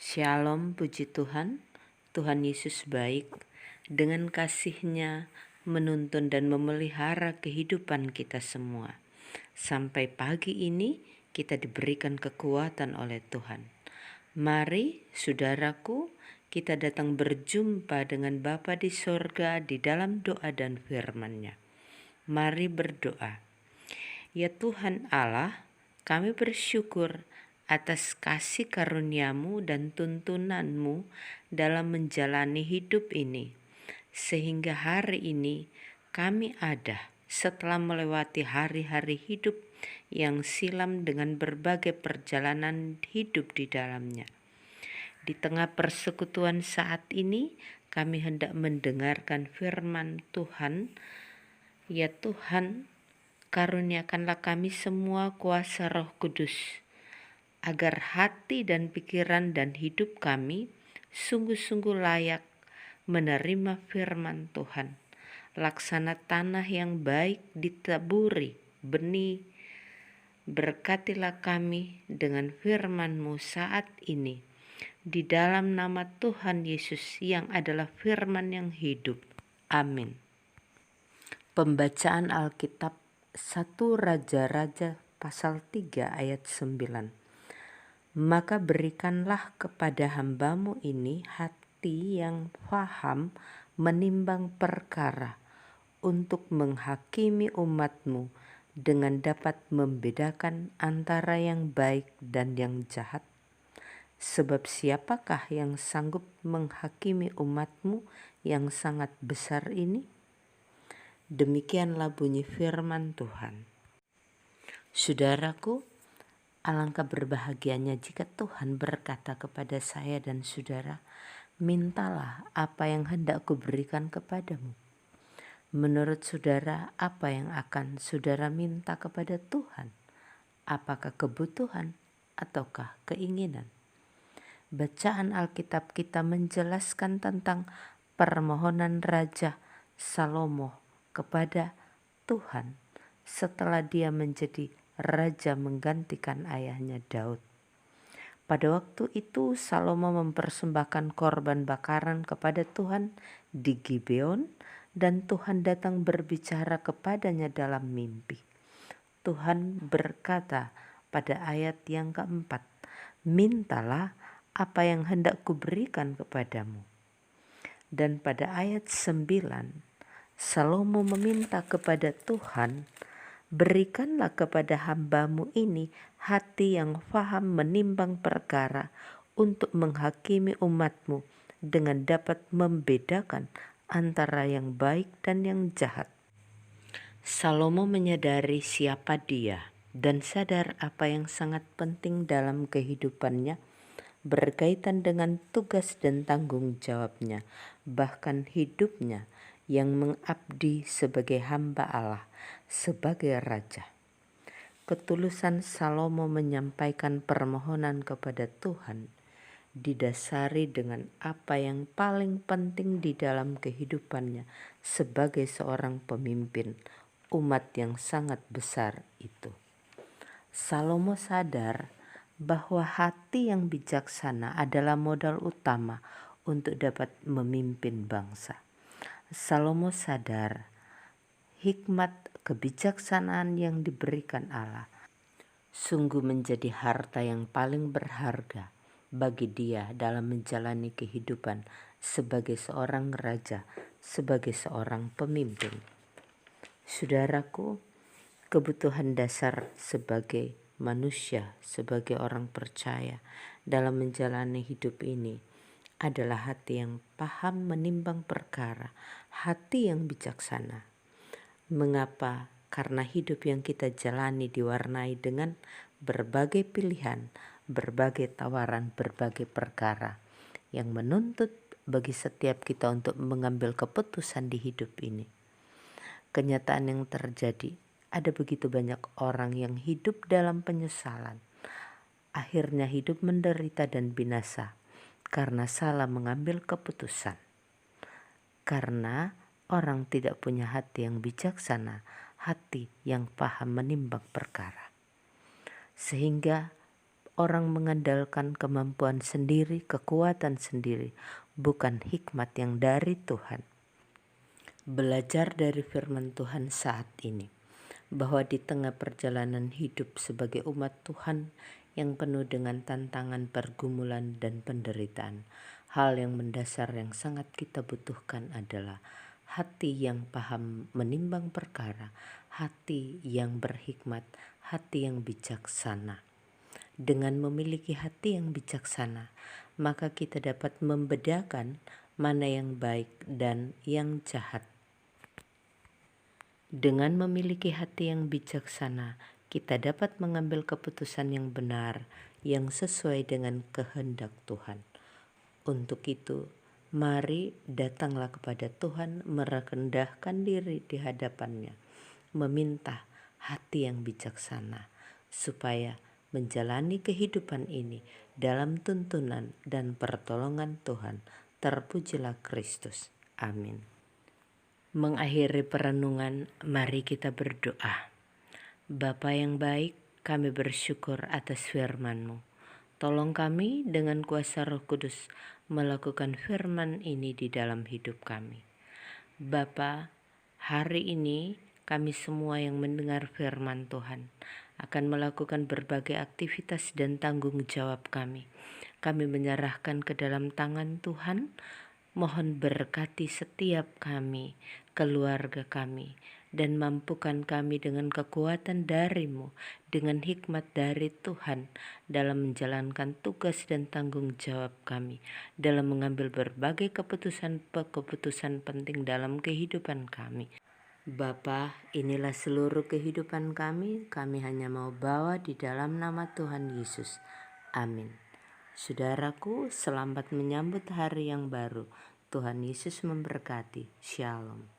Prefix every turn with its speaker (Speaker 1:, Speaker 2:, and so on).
Speaker 1: Shalom, puji Tuhan. Tuhan Yesus baik, dengan kasih-Nya menuntun dan memelihara kehidupan kita semua. Sampai pagi ini kita diberikan kekuatan oleh Tuhan. Mari, saudaraku, kita datang berjumpa dengan Bapa di sorga di dalam doa dan firman-Nya. Mari berdoa. Ya Tuhan Allah, kami bersyukur atas kasih karunia-Mu dan tuntunan-Mu dalam menjalani hidup ini. Sehingga hari ini kami ada setelah melewati hari-hari hidup yang silam dengan berbagai perjalanan hidup di dalamnya. Di tengah persekutuan saat ini, kami hendak mendengarkan firman Tuhan. Ya Tuhan, karuniakanlah kami semua kuasa Roh Kudus, agar hati dan pikiran dan hidup kami sungguh-sungguh layak menerima firman Tuhan. Laksana tanah yang baik ditaburi benih. Berkatilah kami dengan firman-Mu saat ini, di dalam nama Tuhan Yesus yang adalah firman yang hidup. Amin. Pembacaan Alkitab 1 Raja-Raja pasal 3 ayat 9. Maka berikanlah kepada hamba-Mu ini hati yang faham menimbang perkara, untuk menghakimi umat-Mu dengan dapat membedakan antara yang baik dan yang jahat. Sebab siapakah yang sanggup menghakimi umat-Mu yang sangat besar ini? Demikianlah bunyi firman Tuhan. Saudaraku, alangkah berbahagianya jika Tuhan berkata kepada saya dan saudara, mintalah apa yang hendak kuberikan kepadamu. Menurut saudara, apa yang akan saudara minta kepada Tuhan? Apakah kebutuhan ataukah keinginan? Bacaan Alkitab kita menjelaskan tentang permohonan Raja Salomo kepada Tuhan setelah dia menjadi raja menggantikan ayahnya Daud. Pada waktu itu Salomo mempersembahkan korban bakaran kepada Tuhan di Gibeon, dan Tuhan datang berbicara kepadanya dalam mimpi. Tuhan berkata pada ayat yang keempat, mintalah apa yang hendak kuberikan kepadamu. Dan pada ayat 9, Salomo meminta kepada Tuhan, berikanlah kepada hamba-Mu ini hati yang faham menimbang perkara, untuk menghakimi umat-Mu dengan dapat membedakan antara yang baik dan yang jahat. Salomo menyadari siapa dia dan sadar apa yang sangat penting dalam kehidupannya berkaitan dengan tugas dan tanggung jawabnya, bahkan hidupnya yang mengabdi sebagai hamba Allah, sebagai raja. Ketulusan Salomo menyampaikan permohonan kepada Tuhan didasari dengan apa yang paling penting di dalam kehidupannya sebagai seorang pemimpin umat yang sangat besar itu. Salomo sadar bahwa hati yang bijaksana adalah modal utama untuk dapat memimpin bangsa. Salomo sadar hikmat kebijaksanaan yang diberikan Allah sungguh menjadi harta yang paling berharga bagi dia dalam menjalani kehidupan sebagai seorang raja, sebagai seorang pemimpin. Saudaraku, kebutuhan dasar sebagai manusia, sebagai orang percaya dalam menjalani hidup ini adalah hati yang paham menimbang perkara, hati yang bijaksana. Mengapa? Karena hidup yang kita jalani diwarnai dengan berbagai pilihan, berbagai tawaran, berbagai perkara yang menuntut bagi setiap kita untuk mengambil keputusan di hidup ini. Kenyataan yang terjadi, ada begitu banyak orang yang hidup dalam penyesalan. Akhirnya hidup menderita dan binasa karena salah mengambil keputusan. Karena orang tidak punya hati yang bijaksana, hati yang paham menimbang perkara. Sehingga orang mengandalkan kemampuan sendiri, kekuatan sendiri, bukan hikmat yang dari Tuhan. Belajar dari firman Tuhan saat ini, bahwa di tengah perjalanan hidup sebagai umat Tuhan yang penuh dengan tantangan, pergumulan, dan penderitaan, hal yang mendasar yang sangat kita butuhkan adalah hati yang paham menimbang perkara, hati yang berhikmat, hati yang bijaksana. Dengan memiliki hati yang bijaksana, maka kita dapat membedakan mana yang baik dan yang jahat. Dengan memiliki hati yang bijaksana, kita dapat mengambil keputusan yang benar, yang sesuai dengan kehendak Tuhan. Untuk itu, mari datanglah kepada Tuhan, merendahkan diri di hadapan-Nya, meminta hati yang bijaksana, supaya menjalani kehidupan ini dalam tuntunan dan pertolongan Tuhan. Terpujilah Kristus. Amin. Mengakhiri perenungan, mari kita berdoa. Bapa yang baik, kami bersyukur atas firman-Mu. Tolong kami dengan kuasa Roh Kudus melakukan firman ini di dalam hidup kami. Bapa, hari ini kami semua yang mendengar firman Tuhan akan melakukan berbagai aktivitas dan tanggung jawab kami. Kami menyerahkan ke dalam tangan Tuhan. Mohon berkati setiap kami, keluarga kami, dan mampukan kami dengan kekuatan dari-Mu, dengan hikmat dari Tuhan, dalam menjalankan tugas dan tanggung jawab kami, dalam mengambil berbagai keputusan penting dalam kehidupan kami. Bapa, inilah seluruh kehidupan kami hanya mau bawa di dalam nama Tuhan Yesus. Amin. Saudaraku, selamat menyambut hari yang baru. Tuhan Yesus memberkati. Shalom.